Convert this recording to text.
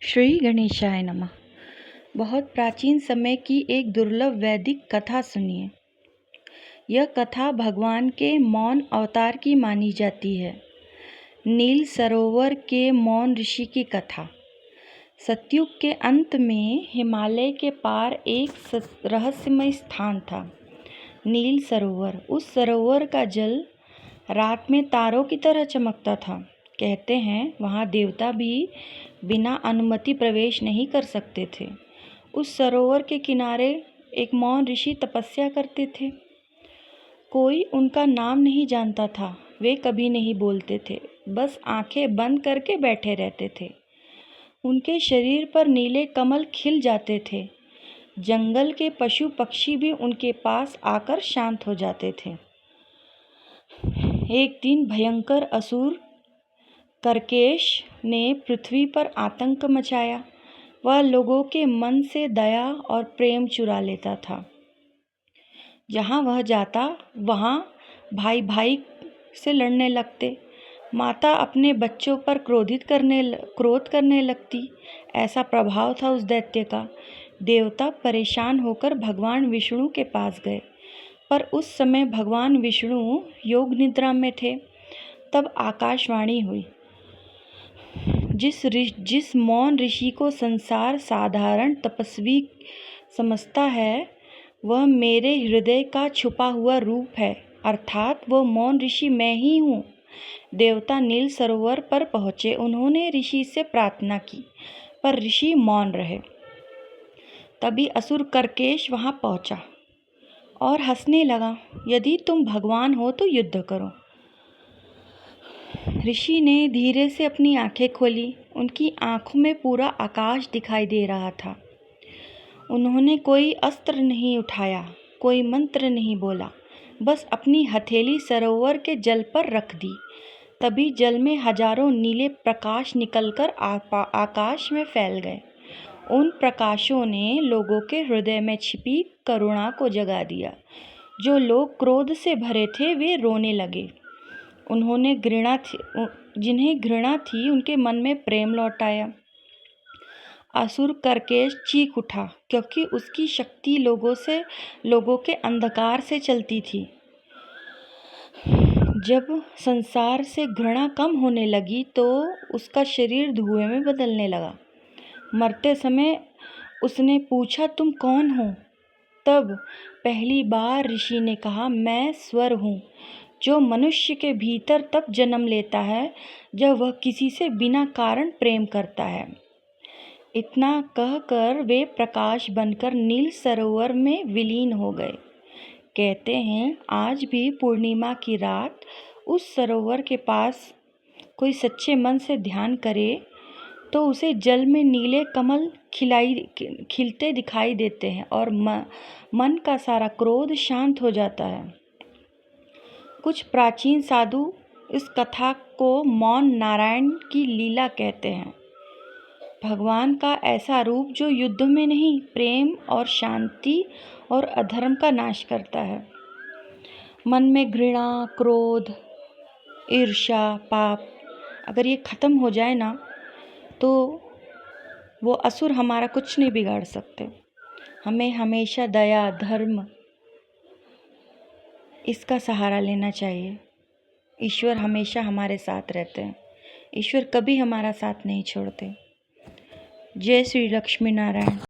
श्री गणेशाय नमः। बहुत प्राचीन समय की एक दुर्लभ वैदिक कथा सुनिए। यह कथा भगवान के मौन अवतार की मानी जाती है। नील सरोवर के मौन ऋषि की कथा। सतयुग के अंत में हिमालय के पार एक रहस्यमय स्थान था, नील सरोवर। उस सरोवर का जल रात में तारों की तरह चमकता था। कहते हैं वहाँ देवता भी बिना अनुमति प्रवेश नहीं कर सकते थे। उस सरोवर के किनारे एक मौन ऋषि तपस्या करते थे। कोई उनका नाम नहीं जानता था। वे कभी नहीं बोलते थे, बस आंखें बंद करके बैठे रहते थे। उनके शरीर पर नीले कमल खिल जाते थे। जंगल के पशु पक्षी भी उनके पास आकर शांत हो जाते थे। एक दिन भयंकर असुर करकेश ने पृथ्वी पर आतंक मचाया। वह लोगों के मन से दया और प्रेम चुरा लेता था। जहाँ वह जाता वहाँ भाई भाई से लड़ने लगते। माता अपने बच्चों पर क्रोध करने लगती। ऐसा प्रभाव था उस दैत्य का। देवता परेशान होकर भगवान विष्णु के पास गए, पर उस समय भगवान विष्णु योग निद्रा में थे। तब आकाशवाणी हुई, जिस मौन ऋषि को संसार साधारण तपस्वी समझता है, वह मेरे हृदय का छुपा हुआ रूप है, अर्थात वह मौन ऋषि मैं ही हूँ। देवता नील सरोवर पर पहुँचे। उन्होंने ऋषि से प्रार्थना की, पर ऋषि मौन रहे। तभी असुर करकेश वहाँ पहुँचा और हंसने लगा, यदि तुम भगवान हो तो युद्ध करो। ऋषि ने धीरे से अपनी आंखें खोली। उनकी आंखों में पूरा आकाश दिखाई दे रहा था। उन्होंने कोई अस्त्र नहीं उठाया, कोई मंत्र नहीं बोला, बस अपनी हथेली सरोवर के जल पर रख दी। तभी जल में हजारों नीले प्रकाश निकलकर आकाश में फैल गए। उन प्रकाशों ने लोगों के हृदय में छिपी करुणा को जगा दिया। जो लोग क्रोध से भरे थे वे रोने लगे। जिन्हें घृणा थी उनके मन में प्रेम लौट आया। असुर करकेश चीख उठा, क्योंकि उसकी शक्ति लोगों के अंधकार से चलती थी। जब संसार से घृणा कम होने लगी तो उसका शरीर धुएं में बदलने लगा। मरते समय उसने पूछा, तुम कौन हो? तब पहली बार ऋषि ने कहा, मैं स्वर हूँ, जो मनुष्य के भीतर तब जन्म लेता है जब वह किसी से बिना कारण प्रेम करता है। इतना कहकर वे प्रकाश बनकर नील सरोवर में विलीन हो गए। कहते हैं आज भी पूर्णिमा की रात उस सरोवर के पास कोई सच्चे मन से ध्यान करे तो उसे जल में नीले कमल खिलते दिखाई देते हैं और मन का सारा क्रोध शांत हो जाता है। कुछ प्राचीन साधु इस कथा को मौन नारायण की लीला कहते हैं। भगवान का ऐसा रूप जो युद्ध में नहीं, प्रेम और शांति और अधर्म का नाश करता है। मन में घृणा, क्रोध, ईर्ष्या, पाप अगर ये ख़त्म हो जाए ना, तो वो असुर हमारा कुछ नहीं बिगाड़ सकते। हमें हमेशा दया, धर्म इसका सहारा लेना चाहिए। ईश्वर हमेशा हमारे साथ रहते हैं। ईश्वर कभी हमारा साथ नहीं छोड़ते। जय श्री लक्ष्मी नारायण।